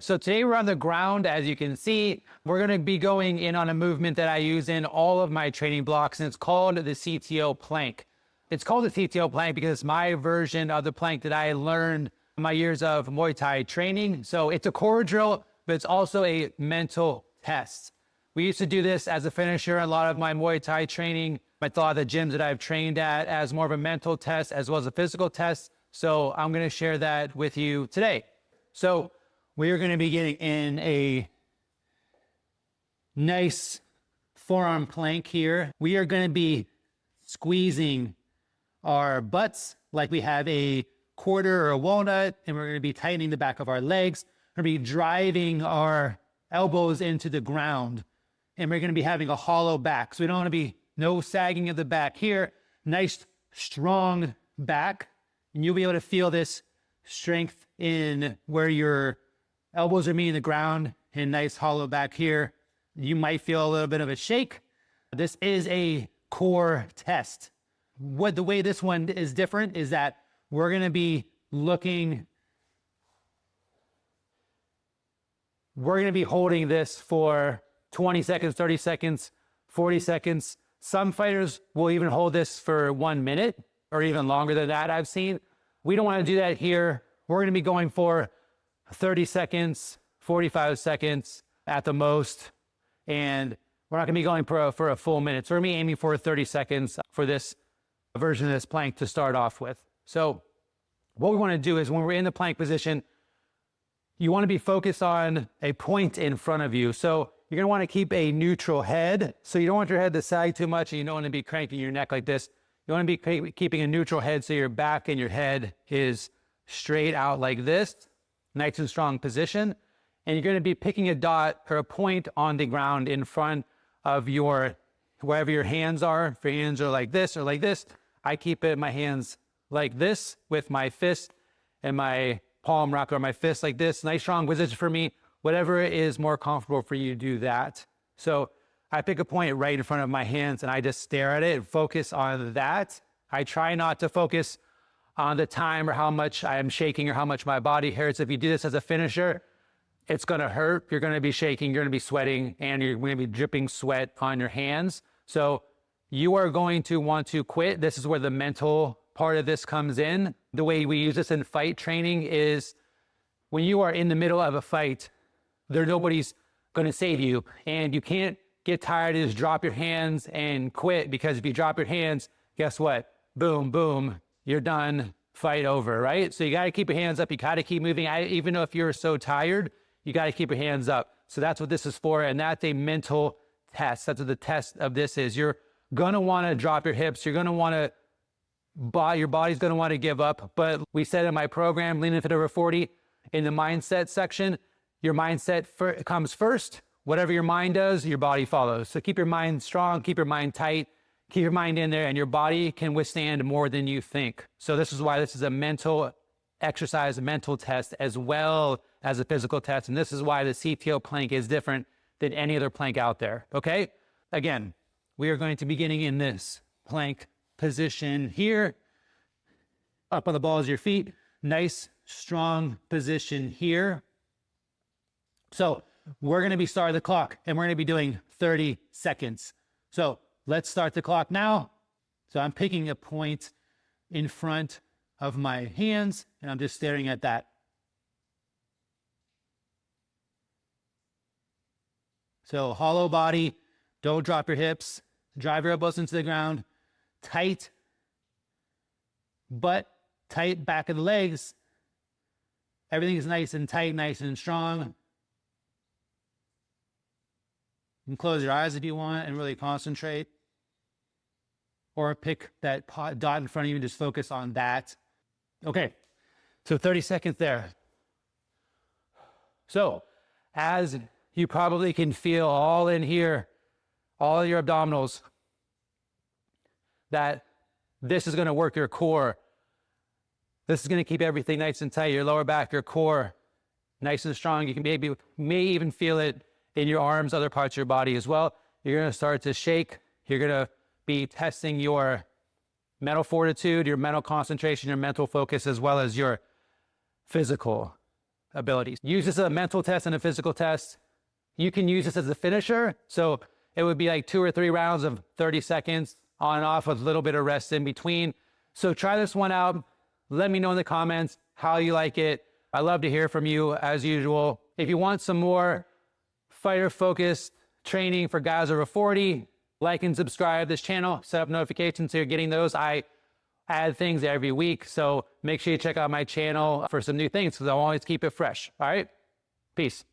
So today we're on the ground. As you can see, we're going to be going in on a movement that I use in all of my training blocks, and it's called the CTO plank. It's called the CTO plank because it's my version of the plank that I learned in my years of Muay Thai training. So it's a core drill, but it's also a mental test. We used to do this as a finisher in a lot of my Muay Thai training. I thought the gyms that I've trained at as more of a mental test as well as a physical test. So I'm going to share that with you today. So we are going to be getting in a nice forearm plank here. We are going to be squeezing our butts like we have a quarter or a walnut, and we're going to be tightening the back of our legs. We're going to be driving our elbows into the ground, and we're going to be having a hollow back. So we don't want to be no sagging of the back here. Nice, strong back, and you'll be able to feel this strength in where your elbows are meeting the ground, and nice hollow back here. You might feel a little bit of a shake. This is a core test. The way this one is different is that we're going to be holding this for 20 seconds, 30 seconds, 40 seconds. Some fighters will even hold this for 1 minute or even longer than that, I've seen. We don't want to do that here. We're going to be going for 30 seconds, 45 seconds at the most, and we're not going to be going for a full minute. So we're going to be aiming for 30 seconds for this version of this plank to start off with. So what we want to do is when we're in the plank position, you want to be focused on a point in front of you. So you're going to want to keep a neutral head. So you don't want your head to sag too much, and you don't want to be cranking your neck like this. You want to be keeping a neutral head so your back and your head is straight out like this. Nice and strong position. And you're going to be picking a dot or a point on the ground in front of wherever your hands are. If your hands are like this or like this, I keep my hands like this with my fist and my palm rock, or my fist like this. Nice strong position for me. Whatever is more comfortable for you, do that. So I pick a point right in front of my hands and I just stare at it and focus on that. I try not to focus on the time or how much I am shaking or how much my body hurts. If you do this as a finisher, it's going to hurt. You're going to be shaking, you're going to be sweating, and you're going to be dripping sweat on your hands. So you are going to want to quit. This is where the mental part of this comes in. The way we use this in fight training is when you are in the middle of a fight, nobody's going to save you, and you can't get tired and just drop your hands and quit, because if you drop your hands, guess what? Boom, boom. You're done, fight over, right? So you got to keep your hands up. You got to keep moving. Even though if you're so tired, you got to keep your hands up. So that's what this is for. And that's a mental test. That's what the test of this is. You're going to want to drop your hips. You're going to want to, your body's going to want to give up. But we said in my program, Lean Fit Over 40, in the mindset section, your mindset comes first. Whatever your mind does, your body follows. So keep your mind strong, keep your mind tight. Keep your mind in there, and your body can withstand more than you think. So this is why this is a mental exercise, a mental test, as well as a physical test. And this is why the CTO plank is different than any other plank out there, okay? Again, we are going to be getting in this plank position here, up on the balls of your feet. Nice, strong position here. So we're going to be starting the clock, and we're going to be doing 30 seconds. So let's start the clock now. So I'm picking a point in front of my hands, and I'm just staring at that. So hollow body, don't drop your hips, drive your elbows into the ground, tight butt, tight back of the legs. Everything is nice and tight, nice and strong. You can close your eyes if you want and really concentrate. Or pick that dot in front of you and just focus on that. Okay, so 30 seconds there. So as you probably can feel all in here, all your abdominals, that this is going to work your core. This is going to keep everything nice and tight, your lower back, your core, nice and strong. You can may even feel it in your arms, other parts of your body as well. You're going to start to shake. You're going to be testing your mental fortitude, your mental concentration, your mental focus, as well as your physical abilities. Use this as a mental test and a physical test. You can use this as a finisher. So it would be like 2 or 3 rounds of 30 seconds on and off with a little bit of rest in between. So try this one out. Let me know in the comments how you like it. I love to hear from you as usual. If you want some more fighter-focused training for guys over 40, like and subscribe to this channel, set up notifications so you're getting those. I add things every week, so make sure you check out my channel for some new things because I'll always keep it fresh. All right? Peace.